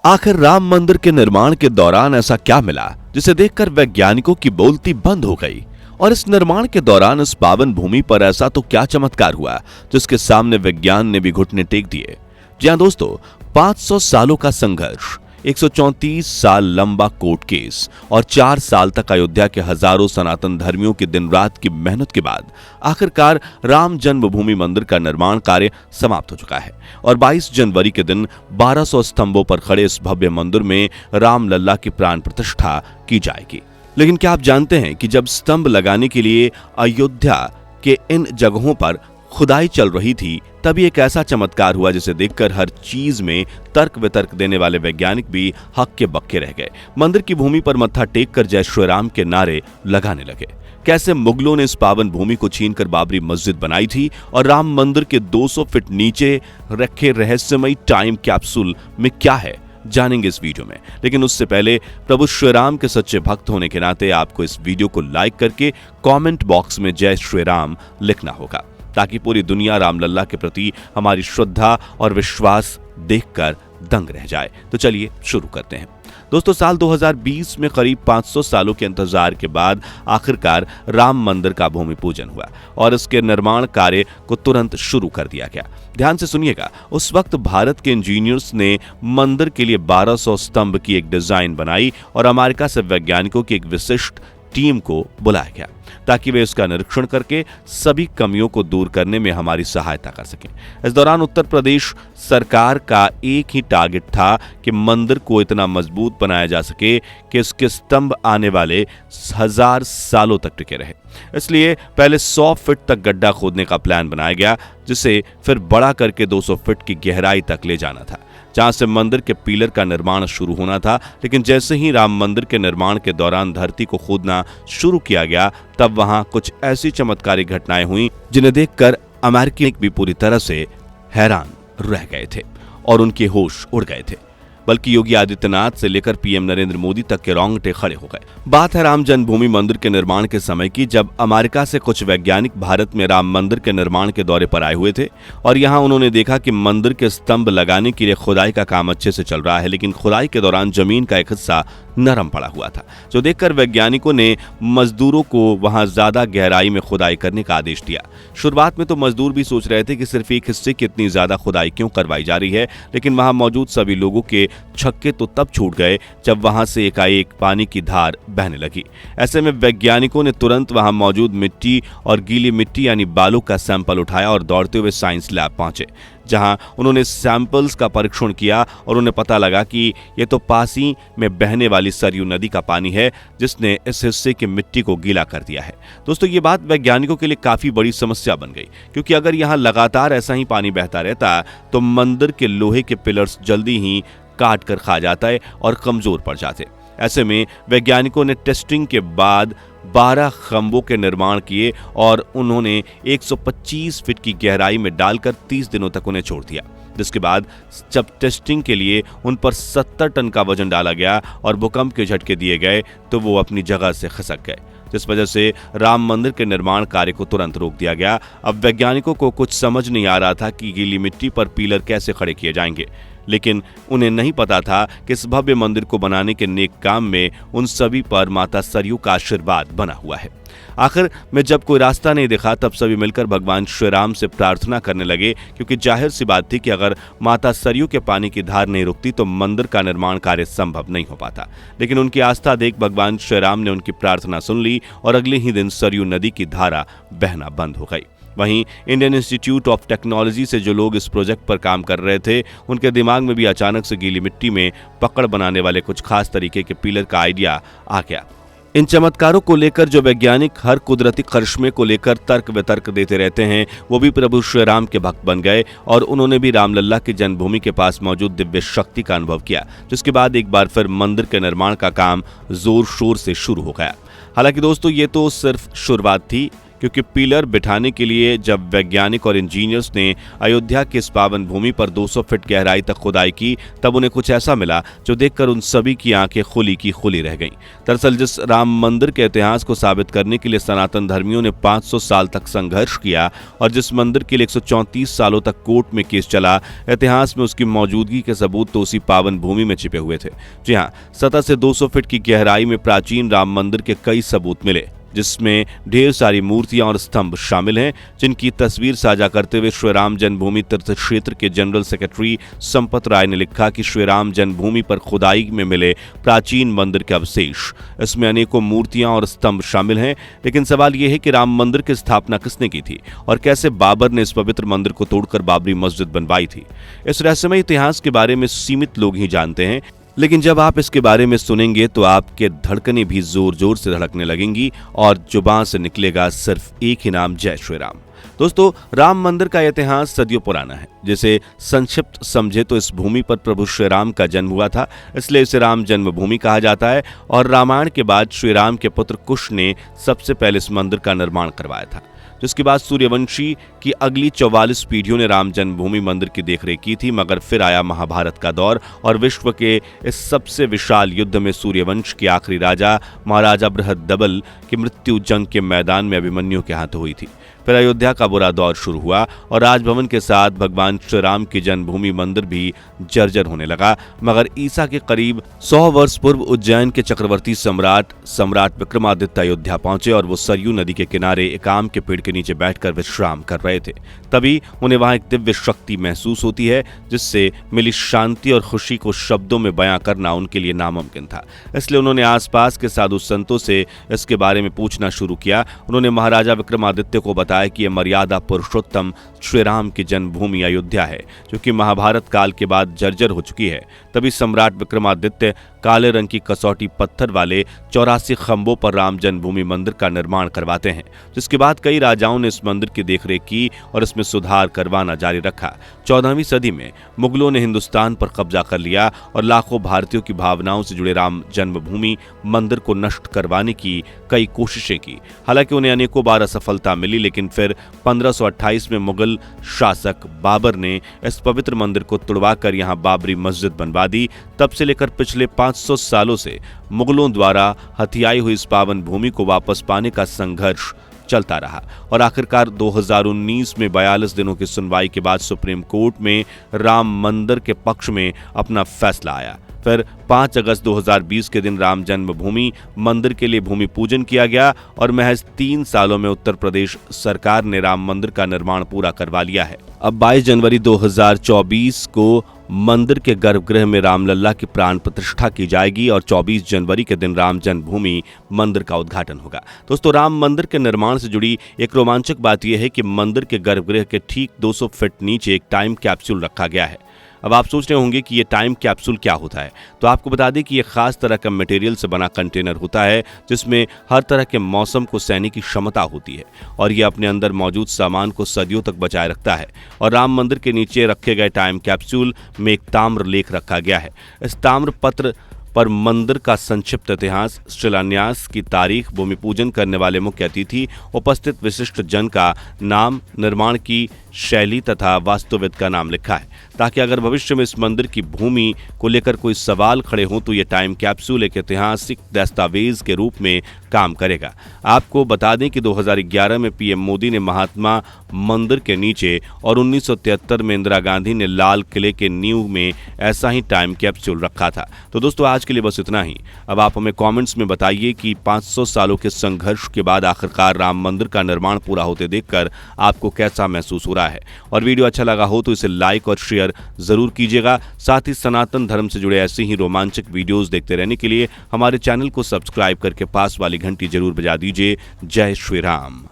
आखिर राम मंदिर के निर्माण के दौरान ऐसा क्या मिला जिसे देखकर वैज्ञानिकों की बोलती बंद हो गई? और इस निर्माण के दौरान इस पावन भूमि पर ऐसा तो क्या चमत्कार हुआ जिसके सामने विज्ञान ने भी घुटने टेक दिए? जी हां दोस्तों, 500 सालों का संघर्ष, 134 साल लंबा कोर्ट केस और 4 साल तक अयोध्या के हजारों सनातन धर्मियों की दिन रात की मेहनत के बाद आखिरकार राम जन्मभूमि मंदिर का निर्माण कार्य समाप्त हो चुका है। और 22 जनवरी के दिन 1200 स्तंभों पर खड़े इस भव्य मंदिर में राम लल्ला की प्राण प्रतिष्ठा की जाएगी। लेकिन क्या आप जानते हैं कि जब स्तंभ लगाने के लिए अयोध्या के इन जगहों पर खुदाई चल रही थी, तभी एक ऐसा चमत्कार हुआ जिसे देखकर हर चीज में तर्क वितर्क देने वाले वैज्ञानिक भी हक्के बक्के रह गए। मंदिर की भूमि पर मत्था टेक कर जय श्री राम के नारे लगाने लगे। कैसे मुगलों ने इस पावन भूमि को छीनकर बाबरी मस्जिद बनाई थी और राम मंदिर के 200 फीट नीचे रखे रहस्यमयी टाइम कैप्सूल में क्या है, जानेंगे इस वीडियो में। लेकिन उससे पहले प्रभु श्री राम के सच्चे भक्त होने के नाते आपको इस वीडियो को लाइक करके कमेंट बॉक्स में जय श्री राम लिखना होगा, ताकि पूरी दुनिया रामलल्ला के प्रति हमारी श्रद्धा और विश्वास देखकर दंग रह जाए। तो चलिए शुरू करते हैं। दोस्तों, साल 2020 में करीब 500 सालों के इंतजार के बाद आखिरकार राम मंदिर का भूमि पूजन हुआ और इसके निर्माण कार्य को तुरंत शुरू कर दिया गया। ध्यान से सुनिएगा, उस वक्त भारत के इंजीनियर्स ने मंदिर के लिए 1200 स्तंभ की एक डिजाइन बनाई और अमेरिका से वैज्ञानिकों की एक विशिष्ट टीम को बुलाया गया ताकि वे इसका निरीक्षण करके सभी कमियों को दूर करने में हमारी सहायता कर सकें। इस दौरान उत्तर प्रदेश सरकार का एक ही टारगेट था कि मंदिर को इतना मजबूत बनाया जा सके कि इसके स्तंभ आने वाले 1000 सालों तक टिके रहे। इसलिए पहले 100 फीट तक गड्ढा खोदने का प्लान बनाया गया, जिसे फिर बड़ा करके 200 फीट की गहराई तक ले जाना था, जहां से मंदिर के पिलर का निर्माण शुरू होना था। लेकिन जैसे ही राम मंदिर के निर्माण के दौरान धरती को खोदना शुरू किया गया, तब वहां कुछ ऐसी चमत्कारी घटनाएं हुई जिन्हें देखकर अमेरिकी भी पूरी तरह से हैरान रह गए थे और उनके होश उड़ गए थे। बल्कि योगी आदित्यनाथ से लेकर पीएम नरेंद्र मोदी तक के रोंगटे खड़े हो गए। बात है राम जन्मभूमि मंदिर के निर्माण के समय की, जब अमेरिका से कुछ वैज्ञानिक भारत में राम मंदिर के निर्माण के दौरे पर आए हुए थे और यहां उन्होंने देखा कि मंदिर के स्तंभ लगाने के लिए खुदाई का काम अच्छे से चल रहा है, लेकिन खुदाई के दौरान जमीन का एक हिस्सा नरम पड़ा हुआ था, जो देखकर वैज्ञानिकों ने मजदूरों को वहां ज्यादा गहराई में खुदाई करने का आदेश दिया। शुरुआत में तो मजदूर भी सोच रहे थे कि सिर्फ एक हिस्से की इतनी ज्यादा खुदाई क्यों करवाई जा रही है, लेकिन वहां मौजूद सभी लोगों के छक्के तो तब छूट गए जब वहां से एकाएक पानी की धार बहने लगी। ऐसे में वैज्ञानिकों ने तुरंत वहां मौजूद मिट्टी और गीली मिट्टी यानी बालू का सैंपल उठाया और दौड़ते हुए साइंस लैब पहुंचे, जहां उन्होंने सैंपल्स का परीक्षण किया और उन्हें पता लगा कि यह तो पास ही में बहने वाली सरयू नदी का पानी है, जिसने इस हिस्से की मिट्टी को गीला कर दिया है। दोस्तों, ये बात वैज्ञानिकों के लिए काफी बड़ी समस्या बन गई, क्योंकि अगर यहां लगातार ऐसा ही पानी बहता रहता तो मंदिर के लोहे के पिलर्स जल्दी ही काट कर खा जाता है और कमजोर पड़ जाते। ऐसे में वैज्ञानिकों ने टेस्टिंग के बाद 12 खंभों के निर्माण किए और उन्होंने 125 फीट की गहराई में डालकर 30 दिनों तक उन्हें छोड़ दिया, जिसके बाद जब टेस्टिंग के लिए उन पर 70 टन का वजन डाला गया और भूकंप के झटके दिए गए तो वो अपनी जगह से खिसक गए, जिस वजह से राम मंदिर के निर्माण कार्य को तुरंत रोक दिया गया। अब वैज्ञानिकों को कुछ समझ नहीं आ रहा था कि गीली मिट्टी पर पिलर कैसे खड़े किए जाएंगे, लेकिन उन्हें नहीं पता था कि इस भव्य मंदिर को बनाने के नेक काम में उन सभी पर माता सरयू का आशीर्वाद बना हुआ है। आखिर में जब कोई रास्ता नहीं दिखा, तब सभी मिलकर भगवान श्री राम से प्रार्थना करने लगे, क्योंकि जाहिर सी बात थी कि अगर माता सरयू के पानी की धार नहीं रुकती तो मंदिर का निर्माण कार्य संभव नहीं हो पाता। लेकिन उनकी आस्था देख भगवान श्री राम ने उनकी प्रार्थना सुन ली और अगले ही दिन सरयू नदी की धारा बहना बंद हो गई। वहीं इंडियन इंस्टीट्यूट ऑफ टेक्नोलॉजी से जो लोग इस प्रोजेक्ट पर काम कर रहे थे, उनके दिमाग में भी अचानक से गीली मिट्टी में पकड़ बनाने वाले कुछ खास तरीके के पिलर का आइडिया आ गया। इन चमत्कारों को लेकर जो वैज्ञानिक हर कुदरती करिश्मे को लेकर तर्क वितर्क देते रहते हैं, वो भी प्रभु श्री राम के भक्त बन गए और उन्होंने भी रामलल्ला की जन्मभूमि के पास मौजूद दिव्य शक्ति का अनुभव किया, जिसके बाद एक बार फिर मंदिर के निर्माण का काम जोर शोर से शुरू हो गया। हालांकि दोस्तों, ये तो सिर्फ शुरुआत थी, क्योंकि पिलर बिठाने के लिए जब वैज्ञानिक और इंजीनियर्स ने अयोध्या की इस पावन भूमि पर 200 फीट गहराई तक खुदाई की, तब उन्हें कुछ ऐसा मिला जो देखकर उन सभी की आंखें खुली की खुली रह गईं। दरअसल जिस राम मंदिर के इतिहास को साबित करने के लिए सनातन धर्मियों ने 500 साल तक संघर्ष किया और जिस मंदिर के लिए 134 सालों तक कोर्ट में केस चला, इतिहास में उसकी मौजूदगी के सबूत तो उसी पावन भूमि में छिपे हुए थे। जी हाँ, सतह से 200 फीट की गहराई में प्राचीन राम मंदिर के कई सबूत मिले, जिसमें ढेर सारी मूर्तियां और स्तंभ शामिल हैं, जिनकी तस्वीर साझा करते हुए श्री राम जन्मभूमि तीर्थ क्षेत्र के जनरल सेक्रेटरी संपत राय ने लिखा कि श्री राम जन्मभूमि पर खुदाई में मिले प्राचीन मंदिर के अवशेष, इसमें अनेकों मूर्तियां और स्तंभ शामिल हैं। लेकिन सवाल यह है कि राम मंदिर की स्थापना किसने की थी और कैसे बाबर ने इस पवित्र मंदिर को तोड़कर बाबरी मस्जिद बनवाई थी। इस रहस्यमय इतिहास के बारे में सीमित लोग ही जानते हैं, लेकिन जब आप इसके बारे में सुनेंगे तो आपके धड़कनें भी जोर जोर से धड़कने लगेंगी और जुबान से निकलेगा सिर्फ एक ही नाम, जय श्री राम। दोस्तों, राम मंदिर का इतिहास सदियों पुराना है। जिसे संक्षिप्त समझे तो इस भूमि पर प्रभु श्री राम का जन्म हुआ था, इसलिए इसे राम जन्मभूमि कहा जाता है। और रामायण के बाद श्री राम के पुत्र कुश ने सबसे पहले इस मंदिर का निर्माण करवाया था, जिसके बाद सूर्यवंशी की अगली 44 पीढ़ियों ने राम जन्मभूमि मंदिर की देखरेख की थी। मगर फिर आया महाभारत का दौर और विश्व के इस सबसे विशाल युद्ध में सूर्यवंश के आखिरी राजा महाराजा बृहद्रथ की मृत्यु जंग के मैदान में अभिमन्यु के हाथों हुई थी। फिर अयोध्या का बुरा दौर शुरू हुआ और राजभवन के साथ भगवान श्री राम की जन्मभूमि मंदिर भी जर्जर होने लगा। मगर ईसा के करीब 100 वर्ष पूर्व उज्जैन के चक्रवर्ती सम्राट विक्रमादित्य अयोध्या पहुंचे और वो सरयू नदी के किनारे एक आम के पेड़ के नीचे बैठकर विश्राम कर रहे थे। तभी उन्हें वहां एक दिव्य शक्ति महसूस होती है, जिससे मिली शांति और खुशी को शब्दों में बयां करना उनके लिए नामुमकिन था। इसलिए उन्होंने आसपास के साधु संतों से इसके बारे में पूछना शुरू किया। उन्होंने महाराजा विक्रमादित्य को बताया कि यह मर्यादा पुरुषोत्तम श्री राम की जन्मभूमि अयोध्या है, जो कि महाभारत काल के बाद जर्जर हो चुकी है। तभी सम्राट विक्रमादित्य काले रंग की कसौटी पत्थर वाले 84 खंभों पर राम जन्मभूमि मंदिर का निर्माण करवाते हैं, जिसके बाद कई राजाओं ने इस मंदिर की देखरेख की और इसमें सुधार करवाना जारी रखा। 14वीं सदी में मुगलों ने हिंदुस्तान पर कब्जा कर लिया और लाखों भारतीयों की भावनाओं से जुड़े राम जन्मभूमि मंदिर को नष्ट करवाने की कई कोशिशें की। हालांकि उन्हें अनेकों बार असफलता मिली, लेकिन फिर 1528 में मुगल शासक बाबर ने इस पवित्र मंदिर को तुड़वाकर यहां बाबरी मस्जिद बनवा दी। तब से लेकर पिछले 500 सालों से मुगलों द्वारा हथियाई हुई इस पावन भूमि को वापस पाने का संघर्ष चलता रहा और आखिरकार 2019 में 42 दिनों की सुनवाई के बाद सुप्रीम कोर्ट में राम मंदिर के पक्ष में अपना फैसला आया। फिर 5 अगस्त 2020 के दिन राम जन्मभूमि मंदिर के लिए भूमि पूजन किया गया और महज 3 सालों में उत्तर प्रदेश सरकार ने राम मंदिर का निर्माण पूरा करवा लिया है। अब 22 जनवरी 2024 को मंदिर के गर्भगृह में रामलल्ला की प्राण प्रतिष्ठा की जाएगी और 24 जनवरी के दिन राम जन्मभूमि मंदिर का उद्घाटन होगा। दोस्तों, राम मंदिर के निर्माण से जुड़ी एक रोमांचक बात यह है कि मंदिर के गर्भगृह के ठीक 200 फीट नीचे एक टाइम कैप्सूल रखा गया है। अब आप सोच रहे होंगे कि ये टाइम कैप्सूल क्या होता है, तो आपको बता दें कि ये खास तरह का मटेरियल से बना कंटेनर होता है, जिसमें हर तरह के मौसम को सहने की क्षमता होती है और ये अपने अंदर मौजूद सामान को सदियों तक बचाए रखता है। और राम मंदिर के नीचे रखे गए टाइम कैप्सूल में एक ताम्र लेख रखा गया है। इस ताम्र पत्र पर मंदिर का संक्षिप्त इतिहास, शिलान्यास की तारीख, भूमि पूजन करने वाले मुख्य अतिथि, उपस्थित विशिष्ट जन का नाम, निर्माण की शैली तथा वास्तुविद का नाम लिखा है, ताकि अगर भविष्य में इस मंदिर की भूमि को लेकर कोई सवाल खड़े हों तो ये टाइम कैप्सूल एक ऐतिहासिक दस्तावेज के रूप में काम करेगा। आपको बता दें कि 2011 में पीएम मोदी ने महात्मा मंदिर के नीचे और 1973 में इंदिरा गांधी ने लाल किले के नींव में ऐसा ही टाइम कैप्सूल रखा था। तो दोस्तों, आज के लिए बस इतना ही। अब आप हमें कमेंट्स में बताइए कि 500 सालों के संघर्ष के बाद आखिरकार राम मंदिर का निर्माण पूरा होते देखकर आपको कैसा महसूस हो रहा है। और वीडियो अच्छा लगा हो तो इसे लाइक और शेयर जरूर कीजिएगा। साथ ही सनातन धर्म से जुड़े ऐसे ही रोमांचक वीडियोस देखते रहने के लिए हमारे चैनल को सब्सक्राइब करके पास वाली घंटी जरूर बजा दीजिए। जय श्री राम।